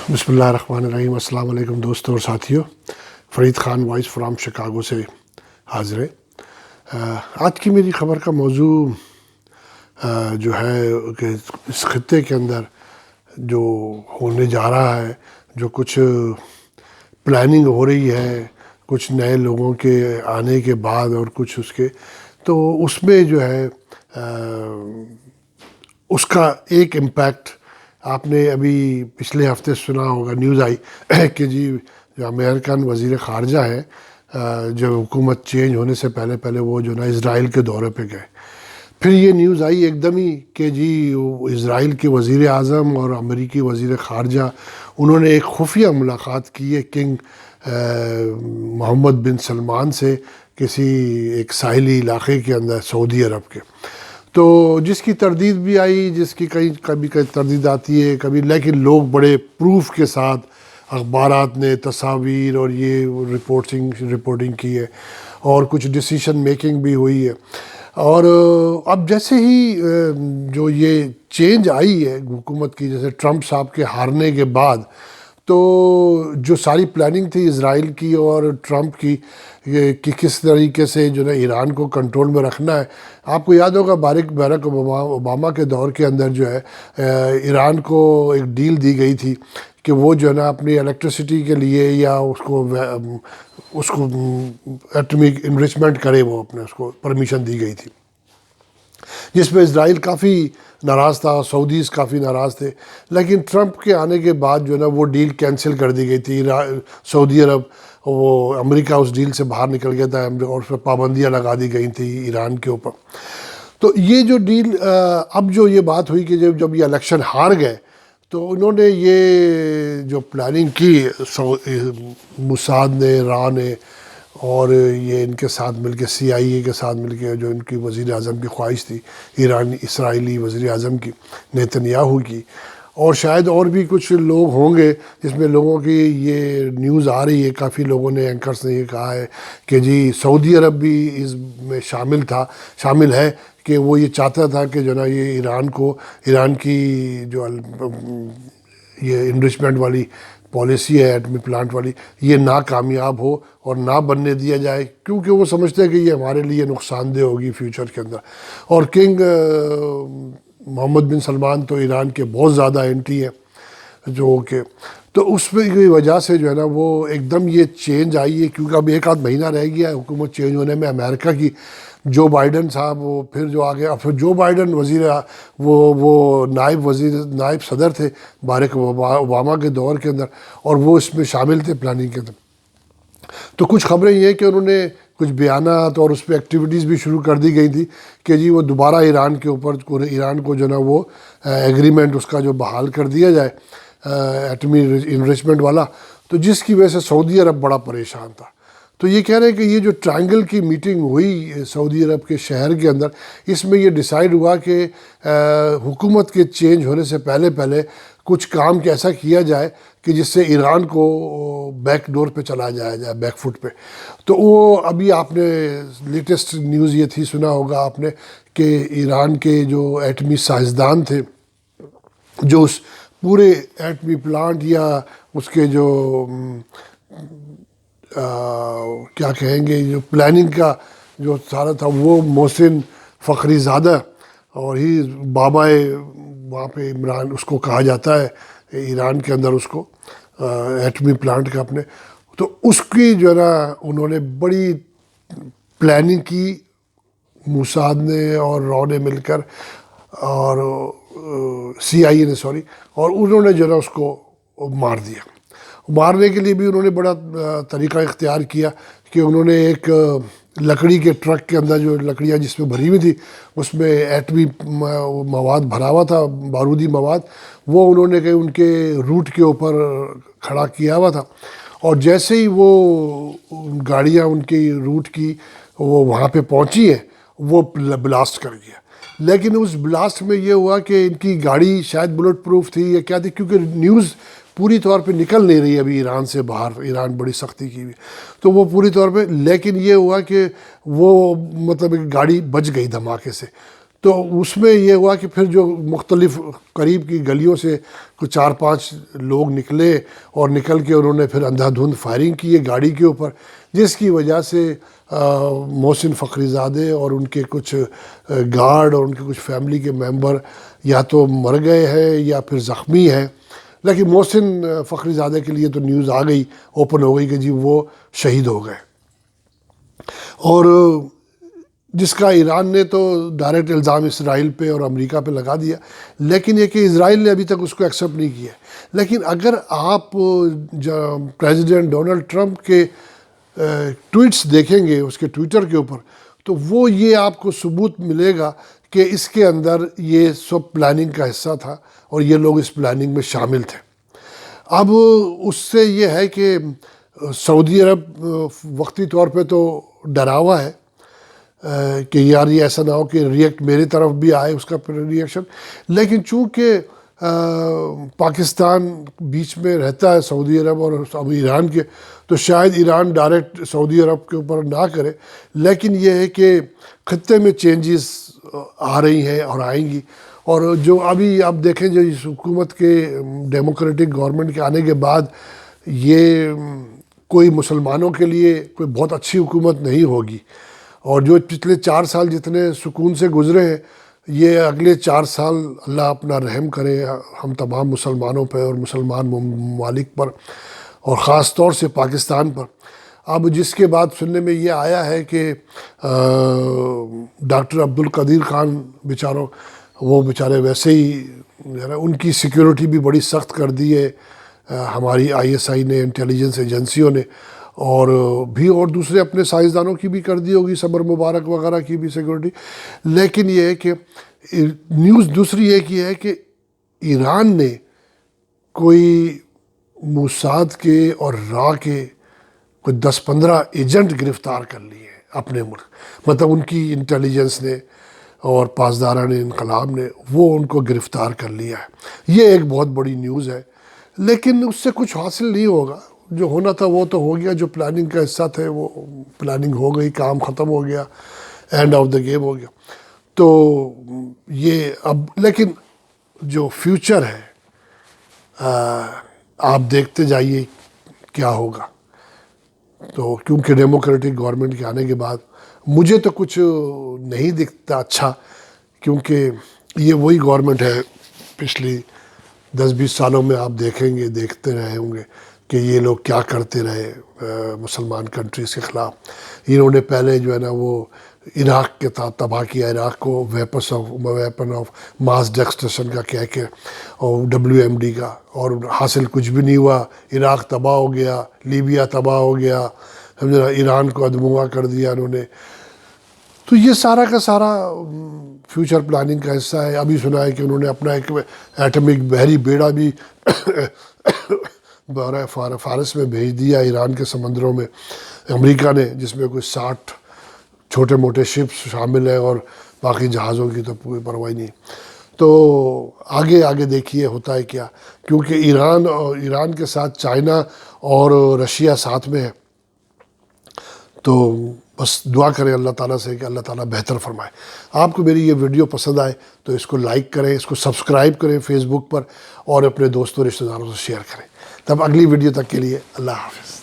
بسم اللہ الرحمن الرحیم۔ السلام علیکم دوستوں اور ساتھیوں، Farid Khan voice from Chicago سے حاضر ہے۔ آج کی میری خبر کا موضوع جو ہے کہ اس خطے کے اندر جو ہونے جا رہا ہے، جو کچھ پلاننگ ہو رہی ہے کچھ نئے لوگوں کے آنے کے بعد اور کچھ اس کے، تو اس میں جو ہے اس کا ایک امپیکٹ آپ نے ابھی پچھلے ہفتے سنا ہوگا، نیوز آئی کہ جی جو امریکن وزیر خارجہ ہے، جو حکومت چینج ہونے سے پہلے وہ جو نا اسرائیل کے دورے پہ گئے۔ پھر یہ نیوز آئی ایک دم ہی کہ جی اسرائیل کے وزیر اعظم اور امریکی وزیر خارجہ انہوں نے ایک خفیہ ملاقات کی ہے کنگ محمد بن سلمان سے کسی ایک ساحلی علاقے کے اندر سعودی عرب کے، تو جس کی تردید بھی آئی، جس کی کبھی تردید آتی ہے کبھی، لیکن لوگ بڑے پروف کے ساتھ اخبارات نے تصاویر اور یہ رپورٹنگ کی ہے اور کچھ ڈیسیشن میکنگ بھی ہوئی ہے۔ اور اب جیسے ہی جو یہ چینج آئی ہے حکومت کی، جیسے ٹرمپ صاحب کے ہارنے کے بعد، تو جو ساری پلاننگ تھی اسرائیل کی اور ٹرمپ کی کہ کس طریقے سے جو ہے ایران کو کنٹرول میں رکھنا ہے۔ آپ کو یاد ہوگا بارک اوباما کے دور کے اندر جو ہے ایران کو ایک ڈیل دی گئی تھی کہ وہ جو ہے نا اپنی الیکٹریسٹی کے لیے یا اس کو ایٹمک انرچمنٹ کرے، وہ اپنے اس کو پرمیشن دی گئی تھی، جس پہ اسرائیل کافی ناراض تھا، سعودیز کافی ناراض تھے۔ لیکن ٹرمپ کے آنے کے بعد جو ہے نا وہ ڈیل کینسل کر دی گئی تھی، سعودی عرب وہ امریکہ اس ڈیل سے باہر نکل گیا تھا اور اس پہ پابندیاں لگا دی گئی تھیں ایران کے اوپر۔ تو یہ جو ڈیل اب جو یہ بات ہوئی کہ جب یہ الیکشن ہار گئے تو انہوں نے یہ جو پلاننگ کی موساد نے، را نے، اور یہ ان کے ساتھ مل کے CIA کے ساتھ مل کے، جو ان کی وزیر اعظم کی خواہش تھی اسرائیلی وزیر اعظم کی، نیتنیاہو کی، اور شاید اور بھی کچھ لوگ ہوں گے جس میں لوگوں کی یہ نیوز آ رہی ہے، کافی لوگوں نے، اینکرز نے یہ کہا ہے کہ جی سعودی عرب بھی اس میں شامل ہے کہ وہ یہ چاہتا تھا کہ جو نا یہ ایران کی جو یہ انرچمنٹ والی پالیسی ہے ایٹمی پلانٹ والی، یہ ناکامیاب ہو اور نہ بننے دیا جائے، کیونکہ وہ سمجھتے ہیں کہ یہ ہمارے لیے نقصان دہ ہوگی فیوچر کے اندر۔ اور کنگ محمد بن سلمان تو ایران کے بہت زیادہ اینٹی ہیں، جو کہ تو اس کی وجہ سے جو ہے نا وہ ایک دم یہ چینج آئی ہے، کیونکہ اب ایک آدھ مہینہ رہ گیا ہے حکومت چینج ہونے میں امریکہ کی۔ جو بائیڈن صاحب وہ پھر جو آگے، پھر جو بائیڈن وہ نائب صدر تھے بارک اوباما کے دور کے اندر، اور وہ اس میں شامل تھے پلاننگ کے اندر۔ تو کچھ خبریں یہ کہ انہوں نے کچھ بیانات اور اس پہ ایکٹیویٹیز بھی شروع کر دی گئی تھی کہ جی وہ دوبارہ ایران کے اوپر ایران کو جو نا وہ ایگریمنٹ اس کا جو بحال کر دیا جائے ایٹمی انرچمنٹ والا، تو جس کی وجہ سے سعودی عرب بڑا پریشان تھا۔ تو یہ کہہ رہے ہیں کہ یہ جو ٹرائنگل کی میٹنگ ہوئی سعودی عرب کے شہر کے اندر، اس میں یہ ڈیسائیڈ ہوا کہ حکومت کے چینج ہونے سے پہلے کچھ کام ایسا کیا جائے کہ جس سے ایران کو بیک ڈور پہ چلا جایا جائے، بیک فٹ پہ۔ تو وہ ابھی آپ نے لیٹسٹ نیوز یہ تھی، سنا ہوگا آپ نے، کہ ایران کے جو ایٹمی سائنسدان تھے، جو اس پورے ایٹمی پلانٹ یا اس کے جو کیا کہیں گے جو پلاننگ کا جو سارا تھا، وہ محسن فخری زادہ اور ہی بابائے وہاں پہ عمران اس کو کہا جاتا ہے ایران کے اندر، اس کو ایٹمی پلانٹ کا اپنے، تو اس کی جو ہے نا انہوں نے بڑی پلاننگ کی موساد نے اور را نے مل کر، اور CIA نے اور انہوں نے جو ہے نا اس کو مار دیا۔ مارنے کے لیے بھی انہوں نے بڑا طریقہ اختیار کیا کہ انہوں نے ایک لکڑی کے ٹرک کے اندر جو لکڑیاں جس میں بھری ہوئی تھی، اس میں ایٹمی مواد بھرا ہوا تھا، بارودی مواد، وہ انہوں نے کہ ان کے روٹ کے اوپر کھڑا کیا ہوا تھا، اور جیسے ہی وہ گاڑیاں ان کی روٹ کی وہ وہاں پہ پہنچی ہیں، وہ بلاسٹ کر گیا۔ لیکن اس بلاسٹ میں یہ ہوا کہ ان کی گاڑی شاید بلٹ پروف تھی یا کیا تھی، کیونکہ نیوز پوری طور پہ نکل نہیں رہی ابھی ایران سے باہر، ایران بڑی سختی کی ہوئی، تو وہ پوری طور پہ، لیکن یہ ہوا کہ وہ مطلب ایک گاڑی بچ گئی دھماکے سے۔ تو اس میں یہ ہوا کہ پھر جو مختلف قریب کی گلیوں سے کچھ 4-5 لوگ نکلے اور نکل کے انہوں نے پھر اندھا دھند فائرنگ کی ہے گاڑی کے اوپر، جس کی وجہ سے محسن فخری زادے اور ان کے کچھ گارڈ اور ان کے کچھ فیملی کے ممبر یا تو مر گئے ہیں یا پھر زخمی ہیں. لیکن محسن فخری زادے کے لیے تو نیوز آ گئی، اوپن ہو گئی کہ جی وہ شہید ہو گئے. اور جس کا ایران نے تو ڈائریکٹ الزام اسرائیل پہ اور امریکہ پہ لگا دیا، لیکن یہ کہ اسرائیل نے ابھی تک اس کو ایکسیپٹ نہیں کیا. لیکن اگر آپ پریزیڈنٹ ڈونلڈ ٹرمپ کے ٹویٹس دیکھیں گے اس کے ٹویٹر کے اوپر، تو وہ یہ آپ کو ثبوت ملے گا کہ اس کے اندر یہ سب پلاننگ کا حصہ تھا اور یہ لوگ اس پلاننگ میں شامل تھے. اب اس سے یہ ہے کہ سعودی عرب وقتی طور پہ تو ڈرا ہوا ہے کہ یار یہ ایسا نہ ہو کہ ریئیکٹ میری طرف بھی آئے اس کا ریئیکشن. لیکن چونکہ پاکستان بیچ میں رہتا ہے سعودی عرب اور اب ایران کے، تو شاید ایران ڈائریکٹ سعودی عرب کے اوپر نہ کرے. لیکن یہ ہے کہ خطے میں چینجز آ رہی ہیں اور آئیں گی. اور جو ابھی آپ دیکھیں جو اس حکومت کے ڈیموکریٹک گورنمنٹ کے آنے کے بعد یہ کوئی مسلمانوں کے لیے کوئی بہت اچھی حکومت نہیں ہوگی. اور جو پچھلے 4 سال جتنے سکون سے گزرے ہیں، یہ اگلے 4 سال اللہ اپنا رحم کرے ہم تمام مسلمانوں پہ اور مسلمان ممالک پر، اور خاص طور سے پاکستان پر. اب جس کے بعد سننے میں یہ آیا ہے کہ ڈاکٹر عبدالقدیر خان وہ بیچارے ویسے ہی ان کی سیکیورٹی بھی بڑی سخت کر دی ہے ہماری ISI نے، انٹیلیجنس ایجنسیوں نے، اور دوسرے اپنے سائنسدانوں کی بھی کر دی ہوگی، صبر مبارک وغیرہ کی بھی سیکیورٹی. لیکن یہ ہے کہ نیوز دوسری ایک یہ ہے کہ ایران نے کوئی موساد کے اور را کے کوئی 10-15 ایجنٹ گرفتار کر لیے ہیں اپنے ملک، مطلب ان کی انٹیلیجنس نے اور پاسداران انقلاب نے وہ ان کو گرفتار کر لیا ہے. یہ ایک بہت بڑی نیوز ہے. لیکن اس سے کچھ حاصل نہیں ہوگا، جو ہونا تھا وہ تو ہو گیا، جو پلاننگ کا حصہ تھے وہ پلاننگ ہو گئی، کام ختم ہو گیا، اینڈ آف دا گیم ہو گیا. تو یہ اب لیکن جو فیوچر ہے آپ دیکھتے جائیے کیا ہوگا. تو کیونکہ ڈیموکریٹک گورنمنٹ کے آنے کے بعد مجھے تو کچھ نہیں دکھتا اچھا، کیونکہ یہ وہی گورنمنٹ ہے پچھلی 10-20 سالوں میں آپ دیکھتے رہے ہوں گے کہ یہ لوگ کیا کرتے رہے مسلمان کنٹریز کے خلاف. انہوں نے پہلے جو ہے نا وہ عراق کے تباہ کیا، عراق کو ویپن آف ماس ڈسٹرکشن کا کہہ کے، اور WMD کا، اور حاصل کچھ بھی نہیں ہوا. عراق تباہ ہو گیا، لیبیا تباہ ہو گیا، سمجھنا، ایران کو ادمغا کر دیا انہوں نے. تو یہ سارا کا سارا فیوچر پلاننگ کا حصہ ہے. ابھی سنا ہے کہ انہوں نے اپنا ایک ایٹمک بحری بیڑا بھی بحر فارس میں بھیج دیا ایران کے سمندروں میں امریکہ نے، جس میں کوئی 60 چھوٹے موٹے شپس شامل ہیں، اور باقی جہازوں کی تو کوئی پرواہ نہیں. تو آگے دیکھیے ہوتا ہے کیا، کیونکہ ایران کے ساتھ چائنا اور رشیا ساتھ میں ہے. تو بس دعا کریں اللہ تعالیٰ سے کہ اللہ تعالیٰ بہتر فرمائے. آپ کو میری یہ ویڈیو پسند آئے تو اس کو لائک کریں، اس کو سبسکرائب کریں فیس بک پر، اور اپنے دوستوں رشتہ داروں سے شیئر کریں. تب اگلی ویڈیو تک کے لیے اللہ حافظ.